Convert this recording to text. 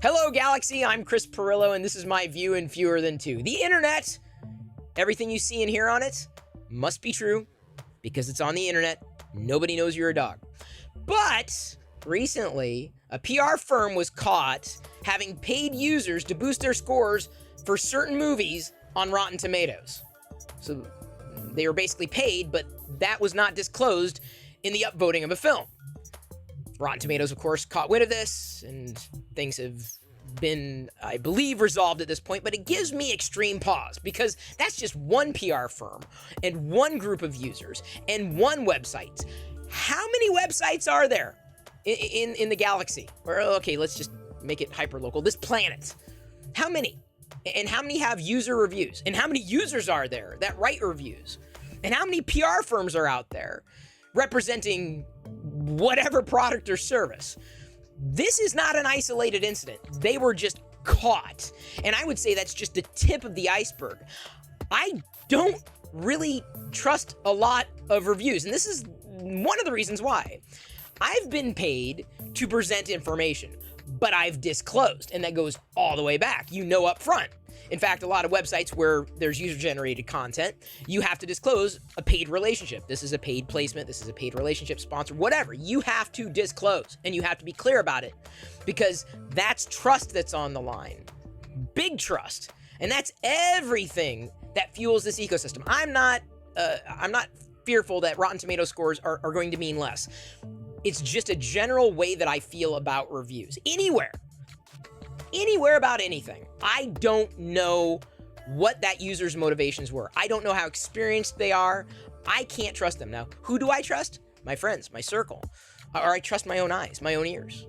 Hello, Galaxy. I'm Chris Perillo, and this is my view in Fewer Than Two. The internet, everything you see and hear on it, must be true because it's on the internet. Nobody knows you're a dog. But recently, a PR firm was caught having paid users to boost their scores for certain movies on Rotten Tomatoes. So they were basically paid, but that was not disclosed in the upvoting of a film. Rotten Tomatoes, of course, caught wind of this, and things have been, I believe, resolved at this point, but it gives me extreme pause, because that's just one PR firm, and one group of users, and one website. How many websites are there in the galaxy? Or, okay, let's just make it hyper-local. This planet. How many? And how many have user reviews? And how many users are there that write reviews? And how many PR firms are out there representing whatever product or service? This is not an isolated incident. They were just caught. And I would say that's just the tip of the iceberg. I don't really trust a lot of reviews, and this is one of the reasons why. I've been paid to present information, but I've disclosed, and that goes all the way back, up front. In fact, a lot of websites where there's user-generated content, you have to disclose a paid relationship. This is a paid placement, this is a paid relationship, sponsor, whatever. You have to disclose, and you have to be clear about it, because that's trust that's on the line. Big trust. And that's everything that fuels this ecosystem. I'm not fearful that Rotten Tomato scores are going to mean less. It's just a general way that I feel about reviews. Anywhere about anything. I don't know what that user's motivations were. I don't know how experienced they are. I can't trust them. Now, who do I trust? My friends, my circle. Or I trust my own eyes, my own ears.